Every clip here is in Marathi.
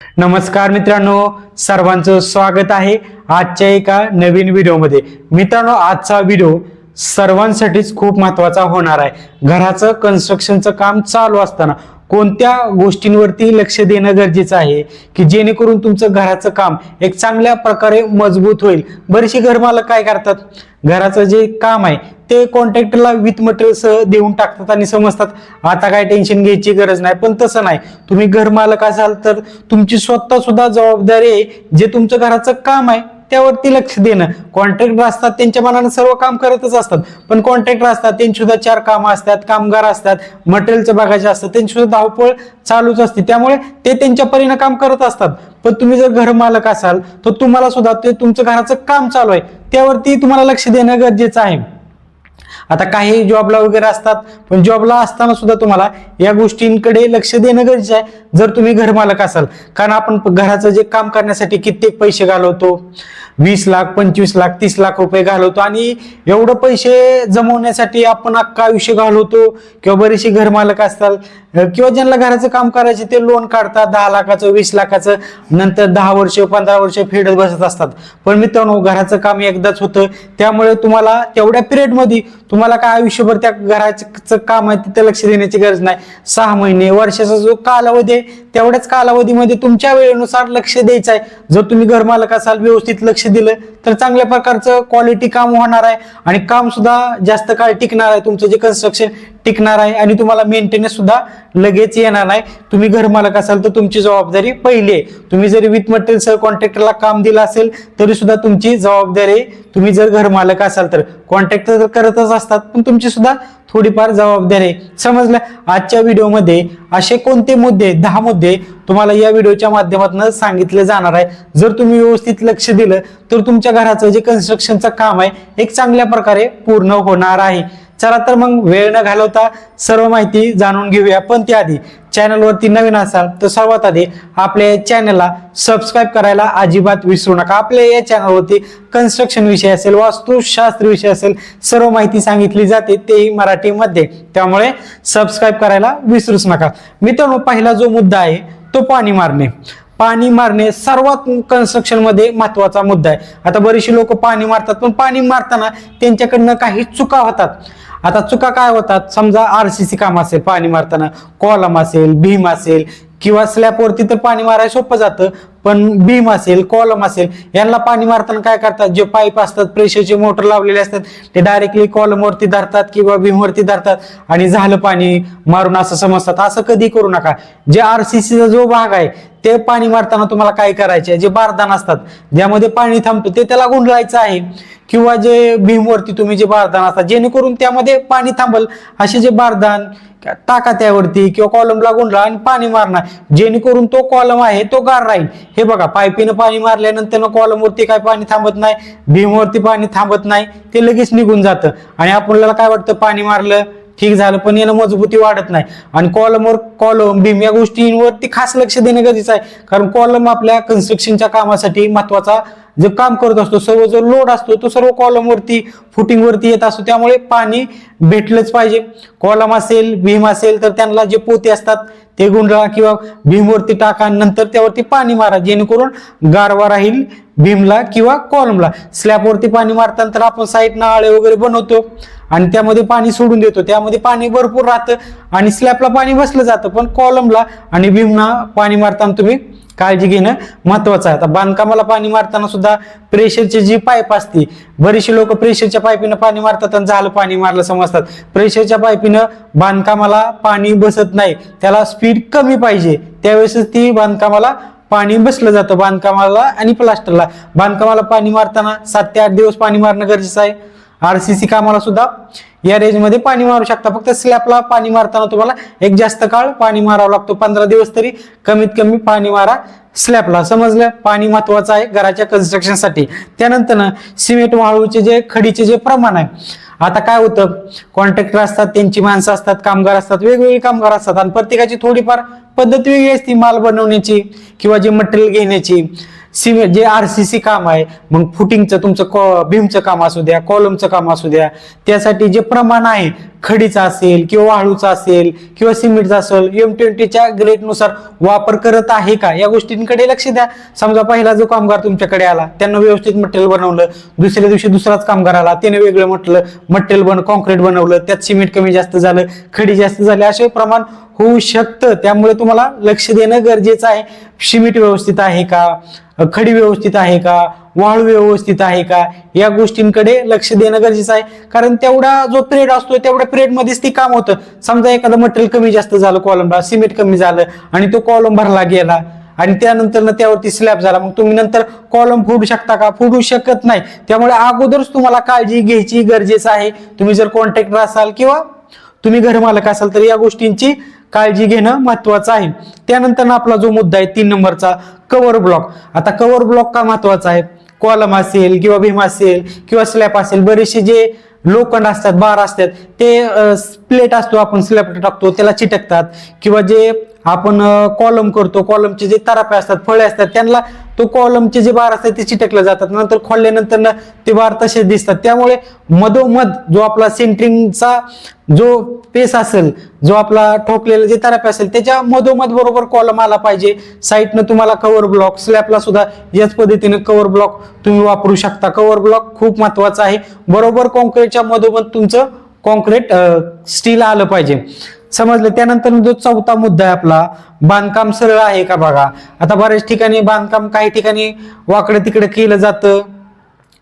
नमस्कार मित्रांनो, सर्वांचं स्वागत आहे आजच्या एका नवीन व्हिडिओमध्ये। मित्रांनो, आजचा व्हिडिओ सर्वांसाठीच खूप महत्त्वाचा होणार आहे। घराचं कन्स्ट्रक्शनचं काम चालू असताना कोणत्या गोष्टींवरती लक्ष देणं गरजेचं आहे की जेणेकरून तुमचं घराचं काम एक चांगल्या प्रकारे मजबूत होईल। बरेचसे घरमालक काय करतात, घराचं जे काम आहे ते कॉन्ट्रॅक्टरला विथ मटेरियल सह देऊन टाकतात आणि समजतात आता काय टेन्शन घ्यायची गरज नाही। पण तसं नाही, तुम्ही घरमालक असाल तर तुमची स्वतः सुद्धा जबाबदारी आहे जे तुमचं घराचं काम आहे त्यावरती लक्ष देणं। कॉन्ट्रॅक्टर असतात त्यांच्या मनाने सर्व काम करतच असतात, पण कॉन्ट्रॅक्टर असतात त्यांची सुद्धा 4 कामं असतात, कामगार असतात, मटेरियलचं बघायचं असतं, त्यांची सुद्धा धावपळ चालूच असते, त्यामुळे ते त्यांच्या परीने काम करत असतात। पण तुम्ही जर घरमालक असाल तर तुम्हाला सुद्धा ते तुमचं घराचं काम चालू आहे त्यावरती तुम्हाला लक्ष देणं गरजेचं आहे। आता काही जॉबला वगैरे असतात, पण जॉबला असताना सुद्धा तुम्हाला या गोष्टींकडे लक्ष देणं गरजेचं आहे जर तुम्ही घरमालक असाल। कारण आपण घराचं जे काम करण्यासाठी कित्येक पैसे घालवतो, 20 लाख, 25 लाख, 30 लाख रुपये घालवतो आणि एवढं पैसे जमवण्यासाठी आपण अख्खा आयुष्य घालवतो। किंवा बरेचसे घरमालक असतात किंवा ज्यांना घराचं काम करायचे ते लोन काढतात 10 लाखाचं, 20 लाखाचं, नंतर 10 वर्ष 15 वर्ष फेडत बसत असतात। पण मित्रांनो, घराचं काम एकदाच होतं, त्यामुळे तुम्हाला तेवढ्या पिरियडमध्ये तुम्हाला काय आयुष्यभर त्या घराचं काम आहे तिथे लक्ष देण्याची गरज नाही। 6 महिने, वर्षाचा जो कालावधी आहे तेवढ्याच कालावधीमध्ये तुमच्या वेळेनुसार लक्ष द्यायचं आहे। जर तुम्ही घरमालक असाल, व्यवस्थित लक्ष दिलं तर चांगल्या प्रकारचं क्वालिटी काम होणार आहे आणि काम सुद्धा जास्त काळ टिकणार आहे, तुमचं जे कन्स्ट्रक्शन टिकणार आहे आणि तुम्हाला मेंटेनन्स सुद्धा लगेच येणार नाही। तुम्ही घरमालक असाल तर तुमची जबाबदारी पहिली आहे। तुम्ही जरी विथ मटेरियल सह कॉन्ट्रॅक्टरला काम दिलं असेल तरी सुद्धा तुमची जबाबदारी आहे। तुम्ही जर घरमालक असाल तर कॉन्ट्रॅक्टर करतच असतात, पण तुमची सुद्धा थोडीफार जबाबदारी आहे। समजलं? आजच्या व्हिडिओमध्ये असे कोणते मुद्दे, 10 मुद्दे तुम्हाला या व्हिडिओच्या माध्यमातून सांगितले जाणार आहे। जर तुम्ही व्यवस्थित लक्ष दिलं तर तुमच्या घराचं जे कन्स्ट्रक्शनचं काम आहे एक चांगल्या प्रकारे पूर्ण होणार आहे। चला तर मग वेळ न घालवता सर्व माहिती जाणून घेऊया। पण त्याआधी चॅनलवरती नवीन असाल तर सर्वात आधी आपल्या चॅनलला सबस्क्राईब करायला अजिबात विसरू नका। आपल्या या चॅनलवरती कन्स्ट्रक्शन विषय असेल, वास्तुशास्त्र विषय असेल, सर्व माहिती सांगितली जाते तेही मराठीमध्ये, त्यामुळे सबस्क्राईब करायला विसरूच नका। मित्रांनो, पहिला जो मुद्दा आहे तो पाणी मारणे। पाणी मारणे सर्वात कन्स्ट्रक्शन मध्ये महत्वाचा मुद्दा आहे। आता बरेचसे लोक पाणी मारतात, पण पाणी मारताना त्यांच्याकडनं काही चुका होतात। आता चुका काय होतात, समजा आरसीसी काम असेल, पाणी मारताना कॉलम असेल, भीम असेल किंवा स्लॅबवरती तर पाणी मारायला सोपं जातं, पण भीम असेल, कॉलम असेल, यांना पाणी मारताना काय करतात, जे पाईप असतात, प्रेशरचे मोटर लावलेले असतात ते डायरेक्टली कॉलमवरती धरतात किंवा भीमवरती धरतात आणि झालं पाणी मारून असं समजतात। असं कधी करू नका। जे आरसीसीचा जो भाग आहे ते पाणी मारताना तुम्हाला काय करायचे, जे बारदान असतात ज्यामध्ये पाणी थांबतं ते त्याला गुंडळायचं आहे, किंवा जे भीमवरती तुम्ही जे बारदान असतात जेणेकरून त्यामध्ये पाणी थांबल असे जे बारदान टाका त्यावरती किंवा कॉलमला गुंडळा आणि पाणी मारणार, जेणेकरून तो कॉलम आहे तो गार राहील। हे बघा, पायपीनं पाणी मारल्यानंतर कॉलमवरती काय पाणी थांबत नाही, भीमवरती पाणी थांबत नाही, ते लगेच निघून जातं आणि आपल्याला काय वाटतं पाणी मारलं ठीक झालं, पण यानं मजबूती वाढत नाही। आणि कॉलम भीम या गोष्टींवरती खास लक्ष देणं गरजेचं आहे, कारण कॉलम आपल्या कन्स्ट्रक्शनच्या कामासाठी महत्वाचा जे काम करत असतो, सर्व जो लोड असतो तो सर्व कॉलमवरती फुटिंगवरती येत असतो, त्यामुळे पाणी भेटलंच पाहिजे। कॉलम असेल, भीम असेल तर त्यांना जे पोते असतात ते गुंडळा किंवा भीमवरती टाका, नंतर त्यावरती पाणी मारा, जेणेकरून गारवा राहील भीमला किंवा कॉलमला। स्लॅबवरती पाणी मारताना तर आपण साईडनं आळे वगैरे बनवतो आणि त्यामध्ये पाणी सोडून देतो, त्यामध्ये पाणी भरपूर राहतं आणि स्लॅबला पाणी बसलं जातं, पण कॉलमला आणि भीमना पाणी मारताना तुम्ही काळजी घेणं महत्वाचं आहे। आता बांधकामाला पाणी मारताना सुद्धा प्रेशरची जी पाईप असते, बरेचसे लोक प्रेशरच्या पाईपीनं पाणी मारतात आणि झालं पाणी मारलं समजतात। प्रेशरच्या पाईपीनं बांधकामाला पाणी बसत नाही, त्याला स्पीड कमी पाहिजे, त्यावेळेस ती बांधकामाला पाणी बसलं जातं। बांधकामाला आणि प्लास्टरला, बांधकामाला पाणी मारताना 7 ते 8 दिवस पाणी मारणं गरजेचं आहे। आरसीसी कामाला सुद्धा या रेंजमध्ये पाणी मारू शकता, फक्त स्लॅबला पाणी मारताना तुम्हाला एक जास्त काळ पाणी मारावं लागतो, 15 दिवस तरी कमीत कमी पाणी मारा स्लॅबला। समजलं? पाणी महत्वाचं आहे घराच्या कन्स्ट्रक्शनसाठी। त्यानंतर सिमेंट वाळूचे जे खडीचे जे प्रमाण आहे, आता काय होतं, कॉन्ट्रॅक्टर असतात, त्यांची माणसं असतात, कामगार असतात, वेगवेगळे कामगार असतात आणि प्रत्येकाची थोडीफार पद्धत वेगळी असते माल बनवण्याची किंवा जे मटेरियल घेण्याची। सिमेंट जे RCC काम आहे, मग फुटिंगचं तुमचं भीमचं काम असू द्या, कॉलमचं काम असू द्या, त्यासाठी जे प्रमाण आहे खडीचा असेल किंवा वाळूचा असेल किंवा सिमेंटचा असेल, M20च्या ग्रेडनुसार वापर करत आहे का या गोष्टींकडे लक्ष द्या. समजा पहिला जो कामगार तुमच्याकडे आला, त्यांना व्यवस्थित मटेरियल बनवलं, दुसऱ्या दिवशी दुसराच कामगार आला, त्याने वेगळं मटेरियल कॉन्क्रीट बनवलं, त्यात सिमेंट कमी जास्त झालं, खडी जास्त झाली, असे प्रमाण होऊ शकतं. त्यामुळे तुम्हाला लक्ष देणं गरजेचं आहे. सिमेंट व्यवस्थित आहे का, खडी व्यवस्थित आहे का, वाळू व्यवस्थित आहे का, या गोष्टींकडे लक्ष देणं गरजेचं आहे. कारण तेवढा जो पिरियड असतो तेवढ्या पिरियड मध्येच ती काम होतं. समजा एखादं मटेरियल कमी जास्त झालं, कॉलमला सिमेंट कमी झालं आणि तो कॉलम भरला गेला आणि त्यानंतर त्यावरती स्लॅब झाला, मग तुम्ही नंतर कॉलम फोडू शकता का? फोडू शकत नाही. त्यामुळे अगोदरच तुम्हाला काळजी घ्यायची गरजेचं आहे. तुम्ही जर कॉन्ट्रॅक्टर असाल किंवा तुम्ही घरमालक असाल तर या गोष्टींची काळजी घेणं महत्वाचं आहे. त्यानंतर आपला जो मुद्दा आहे 3 नंबरचा, कव्हर ब्लॉक. आता कव्हर ब्लॉक का महत्वाचा आहे? कॉलम असेल किंवा भीम असेल किंवा स्लॅब असेल, बरेचसे जे लोखंड असतात, बार असतात, ते प्लेट असतो आपण स्लॅब टाकतो त्याला चिटकतात, किंवा जे आपण कॉलम करतो, कॉलमचे जे तरापे असतात, फळे असतात, त्यांना तो कॉलमचे जे बार असतात ते चिटकले जातात, नंतर खोलल्यानंतर ते बार तसेच दिसतात. त्यामुळे मधोमध जो आपला सेंटरिंगचा जो पेस असेल, जो आपला ठोकलेला जे तरापे असेल, त्याच्या मधोमध बरोबर कॉलम आला पाहिजे. साईडनं तुम्हाला कव्हर ब्लॉक, स्लॅबला सुद्धा याच पद्धतीने कव्हर ब्लॉक तुम्ही वापरू शकता. कव्हर ब्लॉक खूप महत्वाचा आहे. बरोबर कॉन्क्रीटच्या मधोमध तुमचं कॉन्क्रीट स्टील आलं पाहिजे. समजलं. त्यानंतर जो 4था मुद्दा आहे आपला, बांधकाम सरळ आहे का बघा. आता बऱ्याच ठिकाणी बांधकाम काही ठिकाणी वाकडे तिकडे केलं जातं,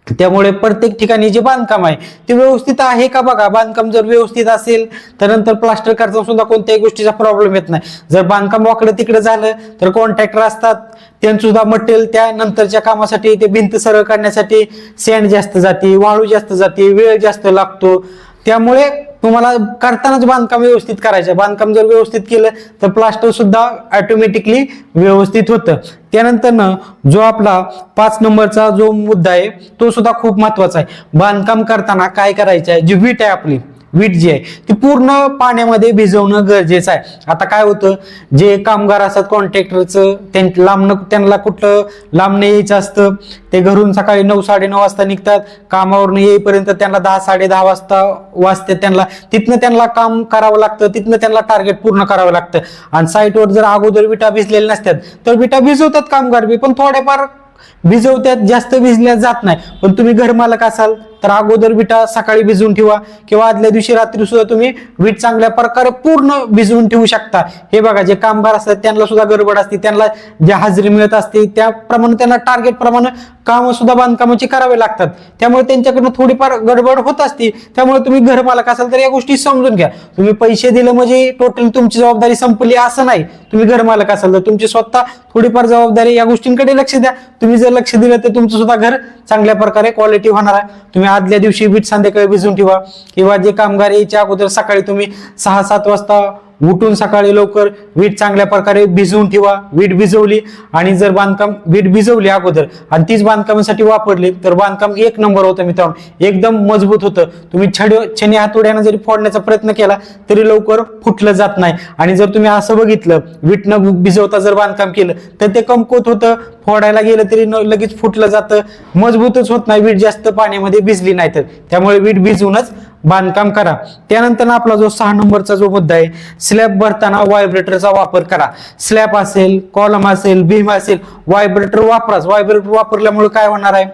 त्यामुळे प्रत्येक ठिकाणी जे बांधकाम आहे ते व्यवस्थित आहे का बघा. बांधकाम जर व्यवस्थित असेल तर नंतर प्लास्टर करताना सुद्धा कोणत्याही गोष्टीचा प्रॉब्लेम येत नाही. जर बांधकाम वाकडं तिकडे झालं तर कॉन्ट्रॅक्टर असतात, त्यांचं सुद्धा मटेरियल त्या नंतरच्या कामासाठी, ते भिंत सरळ करण्यासाठी सँड जास्त जाते, वाळू जास्त जाते, वेळ जास्त लागतो. त्यामुळे तुम्हाला करतानाच बांधकाम व्यवस्थित करायचं. बांधकाम जर व्यवस्थित केलं तर प्लास्टर सुद्धा ऑटोमॅटिकली व्यवस्थित होतं. त्यानंतर जो आपला 5 नंबरचा जो मुद्दा आहे तो सुद्धा खूप महत्वाचा आहे. बांधकाम करताना काय करायचं आहे, जी वीट आहे आपली, वीट जी आहे ती पूर्ण पाण्यामध्ये भिजवणं गरजेचं आहे. आता काय होतं, जे कामगार असतात कॉन्ट्रॅक्टरचं, त्यांना कुठं लांब यायचं असतं, ते घरून सकाळी 9 साडेनऊ वाजता निघतात, कामावरून येईपर्यंत त्यांना 10 साडेदहा वाजते. तिथनं त्यांना काम करावं लागतं, तिथनं त्यांना टार्गेट पूर्ण करावं लागतं. आणि साईटवर जर अगोदर विटा भिजलेल्या नसतात तर विटा भिजवतात कामगार बी, पण थोड्याफार भिजवत्यात, जास्त भिजल्या जात नाही. पण तुम्ही घरमालक असाल तर अगोदर विटा सकाळी भिजवून ठेवा किंवा आदल्या दिवशी रात्री सुद्धा तुम्ही वीट चांगल्या प्रकारे पूर्ण भिजवून ठेवू शकता. हे बघा, जे कामगार असतात त्यांना सुद्धा गडबड असते, त्यांना जे हजेरी मिळत असते त्याप्रमाणे त्यांना टार्गेट प्रमाणे काम सुद्धा बांधकामाची करावे लागतात. त्यामुळे त्यांच्याकडनं थोडीफार गडबड होत असते. त्यामुळे तुम्ही घरमालक असाल तर या गोष्टी समजून घ्या. तुम्ही पैसे दिले म्हणजे टोटल तुमची जबाबदारी संपली असं नाही. तुम्ही घरमालक असाल तर तुमची स्वतः थोडीफार जबाबदारी, या गोष्टींकडे लक्ष द्या. तुम्ही जर लक्ष दिलं तर तुमचं सुद्धा घर चांगल्या प्रकारे क्वालिटी होणार आहे. तुम्ही आदल्या दिवशी वीट संध्याकाळी भिजवून ठेवा, किंवा जे कामगार यायच्या अगोदर सकाळी तुम्ही 6-7 वाजता उठून सकाळी लवकर वीट चांगल्या प्रकारे भिजवून ठेवा. वीट भिजवली आणि जर वीट भिजवली अगोदर आणि तीच बांधकामासाठी वापरली तर बांधकाम 1 नंबर होतं मित्रांनो, एकदम मजबूत होतं. तुम्ही छेनी हातोड्यानं जरी फोडण्याचा प्रयत्न केला तरी लवकर फुटलं जात नाही. आणि जर तुम्ही असं बघितलं, वीट न भिजवता जर बांधकाम केलं तर ते कमकुवत होतं, फोडायला गेलं तरी लगेच फुटलं जातं, मजबूतच होत नाही वीट जास्त पाण्यामध्ये भिजली नाही तर. त्यामुळे वीट भिजवूनच बांधकाम करा. त्यानंतर आपला जो 6 नंबरचा जो मुद्दा आहे, स्लॅब भरताना व्हायब्रेटरचा वापर करा. स्लॅब असेल, कॉलम असेल, भीम असेल, व्हायब्रेटर वापराच. व्हायब्रेटर वापरल्यामुळे काय होणार आहे,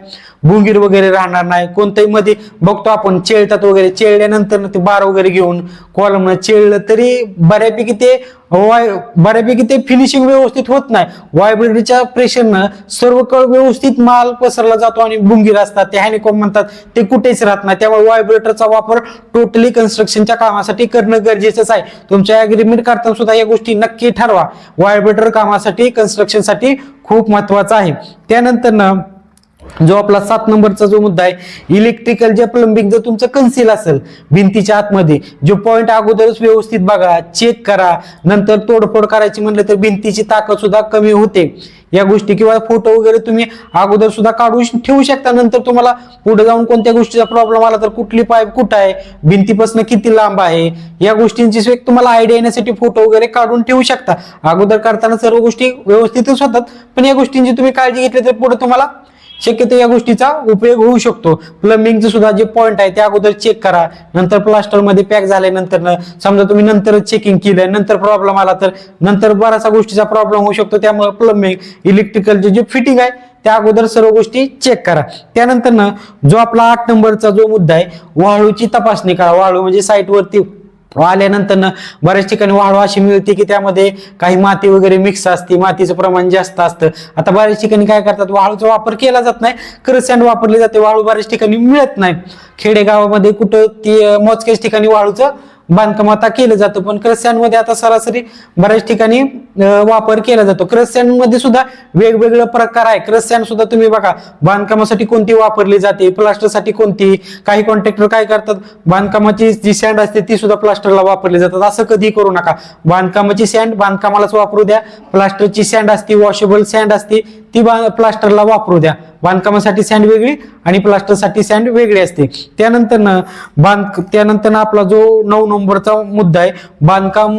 भुंगीर वगैरे राहणार नाही. कोणत्याही मध्ये बघतो आपण चेळतात वगैरे, चेळल्यानंतर ते बार वगैरे घेऊन कॉलम चेळलं तरी बऱ्यापैकी ते फिनिशिंग व्यवस्थित होत नाही. व्हायब्रेटरच्या प्रेशरनं सर्वकडे व्यवस्थित माल पसरला जातो आणि भुंगीर असतात, ते हॅनिकॉम म्हणतात, ते कुठेच राहत नाही. त्यामुळे व्हायब्रेटरचा वापर टोटली कन्स्ट्रक्शनच्या कामासाठी करणं गरजेचंच आहे. तुमच्या अग्रीमेंट करताना सुद्धा या गोष्टी नक्की ठरवा. व्हायब्रेटर कामासाठी, कन्स्ट्रक्शनसाठी खूप महत्वाचं आहे. त्यानंतर जो आपला 7 नंबरचा जो मुद्दा आहे, इलेक्ट्रिकल जे प्लंबिंग जर तुमचं कन्सील असेल भिंतीच्या आतमध्ये, जो पॉइंट अगोदरच व्यवस्थित बघा, चेक करा. नंतर तोडफोड करायची म्हणलं तर भिंतीची ताकद सुद्धा कमी होते. या गोष्टी किंवा फोटो वगैरे तुम्ही अगोदर सुद्धा काढून ठेवू शकता. नंतर तुम्हाला पुढे जाऊन कोणत्या गोष्टीचा प्रॉब्लेम आला तर कुठली पाईप कुठं आहे, भिंतीपासून किती लांब आहे, या गोष्टींची तुम्हाला आयडिया येण्यासाठी फोटो वगैरे काढून ठेवू शकता. अगोदर करताना सर्व गोष्टी व्यवस्थितच होतात, पण या गोष्टींची तुम्ही काळजी घेतली तर पुढे तुम्हाला शक्यतो या गोष्टीचा उपयोग होऊ शकतो. प्लंबिंगचं सुद्धा जे पॉइंट आहे ते अगोदर चेक करा. नंतर प्लास्टर मध्ये पॅक झाल्यानंतर समजा तुम्ही नंतरच चेकिंग केलं, नंतर प्रॉब्लेम आला तर नंतर बऱ्याचशा गोष्टीचा प्रॉब्लेम होऊ शकतो. त्यामुळे प्लंबिंग इलेक्ट्रिकलचे जे फिटिंग आहे त्या अगोदर सर्व गोष्टी चेक करा. त्यानंतर जो आपला 8 नंबरचा जो मुद्दा आहे, वाळूची तपासणी करा. वाळू म्हणजे साईटवरती आल्यानंतर बऱ्याच ठिकाणी वाळू अशी मिळते की त्यामध्ये काही माती वगैरे मिक्स असते, मातीचं प्रमाण जास्त असतं. आता बऱ्याच ठिकाणी काय करतात, वाळूचा वापर केला जात नाही, क्रससँड वापरली जाते. वाळू बऱ्याच ठिकाणी मिळत नाही. खेडेगावामध्ये कुठं ती मोजक्याच ठिकाणी वाळूचं बांधकाम आता केलं जातं, पण क्रससँड मध्ये आता सरासरी बऱ्याच ठिकाणी वापर केला जातो. क्रससँड मध्ये सुद्धा वेगवेगळे प्रकार आहे. क्रससँड सुद्धा तुम्ही बघा, बांधकामासाठी कोणती वापरली जाते, प्लास्टरसाठी कोणती. काही कॉन्ट्रॅक्टर काय करतात, बांधकामाची जी सँड असते ती सुद्धा प्लास्टरला वापरली जातात. असं कधी करू नका. बांधकामाची सँड बांधकामालाच वापरू द्या. प्लास्टरची सँड असते, वॉशेबल सँड असते, ती प्लास्टरला वापरू द्या. बांधकामासाठी सँड वेगळी आणि प्लास्टरसाठी सँड वेगळी असते. त्यानंतर आपला जो 9 नंबरचा मुद्दा आहे, बांधकाम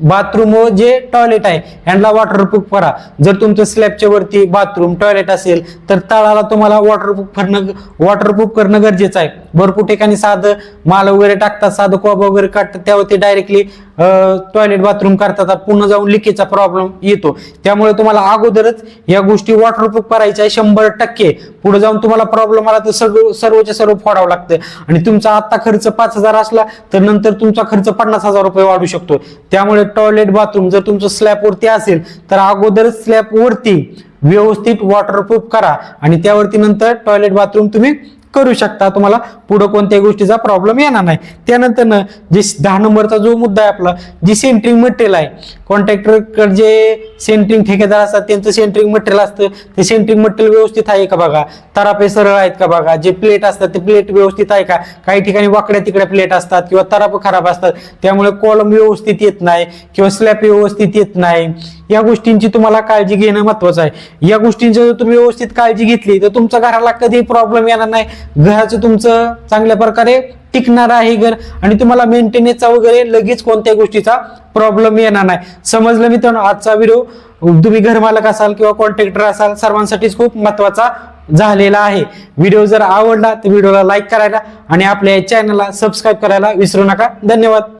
बाथरूम व जे टॉयलेट आहे यांना वॉटरप्रूफ करा. जर तुमचं स्लॅबच्या वरती बाथरूम टॉयलेट असेल तर तळाला तुम्हाला वॉटरप्रूफ करणं गरजेचं आहे. भरपूर ठिकाणी साधं माल वगैरे टाकतात, साधं कोब वगैरे काढतात, त्यावरती डायरेक्टली टॉयलेट बाथरूम करतात, पुन्हा जाऊन लिकेजचा प्रॉब्लेम येतो. त्यामुळे तुम्हाला अगोदरच या गोष्टी वॉटरप्रूफ करायच्या 100%. पुढे जाऊन तुम्हाला प्रॉब्लेम आला तर सर्वच्या सर्व फोडावं लागतं. आणि तुमचा आता खर्च 5,000 असला तर नंतर तुमचा खर्च 50,000 रुपये वाढू शकतो. त्यामुळे टॉयलेट बाथरूम जर तुमचं स्लॅब वरती असेल तर अगोदरच स्लॅब वरती व्यवस्थित वॉटरप्रूफ करा आणि त्यावरती नंतर टॉयलेट बाथरूम तुम्ही करू शकता. तुम्हाला पुढे कोणत्याही गोष्टीचा प्रॉब्लेम येणार नाही. त्यानंतर जे 10 नंबरचा जो मुद्दा आहे आपला, जी सेंटरिंग मटेरियल आहे, कॉन्ट्रॅक्टरकडे जे सेंटरिंग ठेकेदार असतात त्यांचं सेंटरिंग मटेरियल असतं, ते सेंटरिंग मटेरियल व्यवस्थित आहे का बघा, तरापे सरळ आहेत का बघा, जे प्लेट असतात ते प्लेट व्यवस्थित आहे का. काही ठिकाणी वाकड्या तिकड्या प्लेट असतात किंवा तराप खराब असतात, त्यामुळे कॉलम व्यवस्थित येत नाही किंवा स्लॅब व्यवस्थित येत नाही. या गोष्टींची तुम्हाला काळजी घेणं महत्वाचं आहे. या गोष्टींची जर तुम्ही व्यवस्थित काळजी घेतली तर तुमच्या घराला कधी प्रॉब्लेम येणार नाही. घराचं तुमचं चांगल्या प्रकारे टिकणार आहे घर आणि तुम्हाला मेंटेनन्सचा वगैरे लगेच कोणत्याही गोष्टीचा प्रॉब्लेम येणार नाही. समजलं मित्रांनो, आजचा व्हिडिओ तुम्ही घरमालक असाल किंवा कॉन्ट्रॅक्टर असाल सर्वांसाठीच खूप महत्वाचा झालेला आहे. व्हिडिओ जर आवडला तर व्हिडिओला लाईक करायला आणि आपल्या चॅनलला सबस्क्राईब करायला विसरू नका. धन्यवाद.